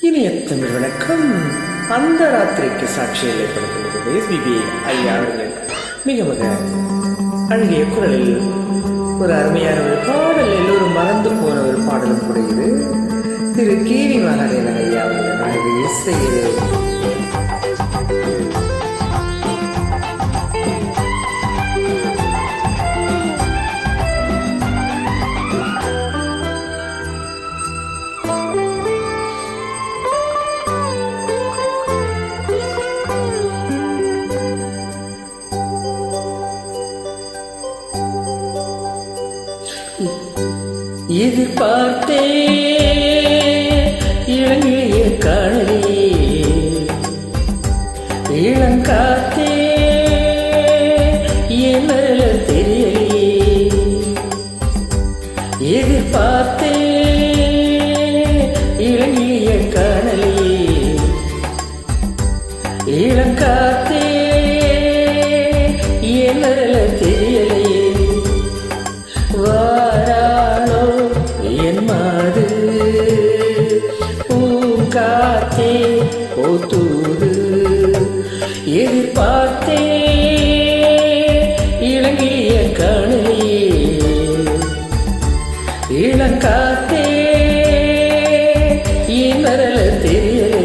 இனியத்தமிழ் வணக்கம். அந்த ராத்திரிக்கு சாட்சியை ஏற்படுத்துகிறது எஸ்பிபி ஐயா அவர்கள் மிக மிக அழகிய குரலில் ஒரு அருமையான ஒரு பாடல், எல்லோரும் மறந்து போன ஒரு பாடலும் கூட இது. திரு கேவி மகாதேவன் ஐயா அவர்கள் அழகு இசையிலே எதிர்பார்த்தே இளங்கிய காணலே இளங்காத்தே என்ன தெரியலே. எதிர்பார்த்தே இளங்கிய காணலே இளங்காத்தே என்ன தெரியலே. வாராளோ என் மாது பூங்காத்தே போத்தூது. எதிர்பார்த்தே இளங்கிய காணலே இளங்காத்தே என் வரல தெரியலே.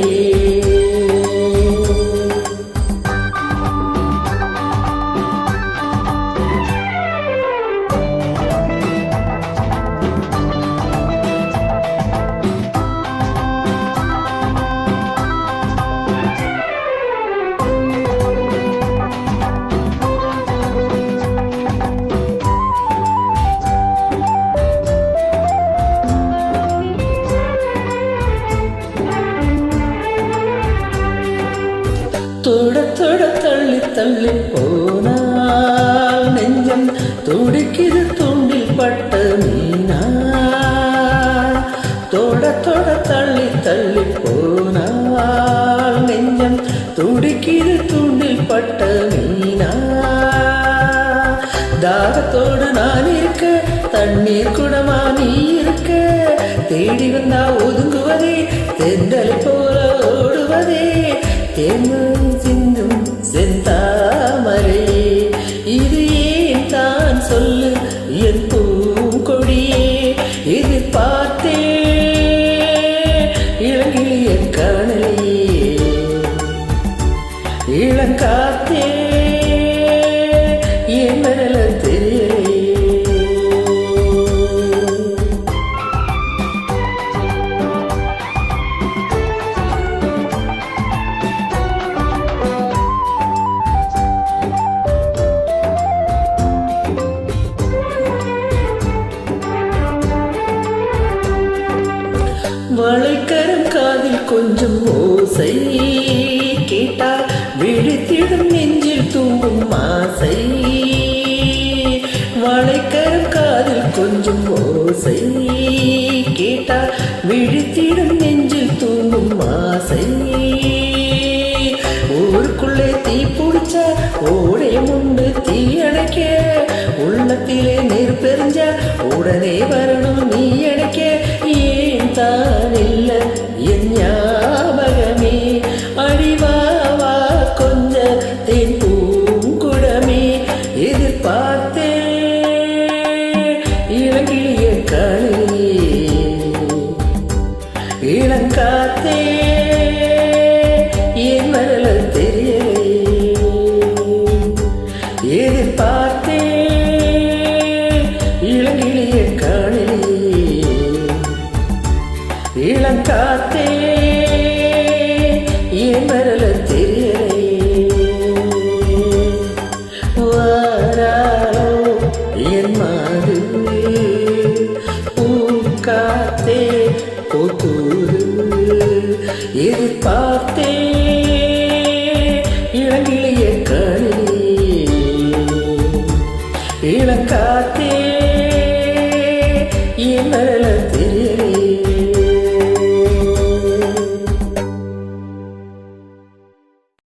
தொட தொட தள்ளி தள்ளி போனால் நெஞ்சம் துடிக்குது தூண்டில் பட்ட மீனா. தொட தொட தள்ளி தள்ளி போனால் நெஞ்சம் துடிக்குது தூண்டில் பட்ட மீனா. தாகத்தோடு நான் இருக்க தண்ணீர் குடமா நீ இருக்க, தேடி வந்தா ஒதுங்குவதே தென்றலை போல ஓடுவதே. தேனும் சிந்தும் செந்தாமரை இது ஏன் தான் சொல்லு என் பூங்கொடியே. எதிர்பார்த்தே இளங்கிய காணலே இளங்காத்தே என் மரல தெரியலே. வளைக்கரம் காதில் கொஞ்சம் ஓசை கேட்டால் விழித்திடும் நெஞ்சில் தூங்கும் ஆசை. வளைக்கரம் காதில் கொஞ்சம் ஓசை கேட்டால் விழித்திடும் நெஞ்சில் தூங்கும் ஆசை. ஊருக்குள்ளே தீ பிடிச்ச ஓடே முண்டு தீ அணைக்க, உள்ளத்திலே நெருப்பெறிஞ்ச உடனே வரணும் நீ அணைக்க. ஏன் தான் இல்ல என் ஞாபகமே அடிவாவா கொஞ்ச தென் பூங்குடமே. எதிர்பார்த்தே இளங்கிய காணலே இளங்காத்தே என் வரல தெரியலே. எதிர்பார்த்தே இளங்கிய காணலே இளங்காத்தே என் வரல தெரியலே. வாராளோ என் மாது பூங்காத்தே போத்தூது. எதிர்பார்த்தே இளங்கிய காணலே இளங்காத்தே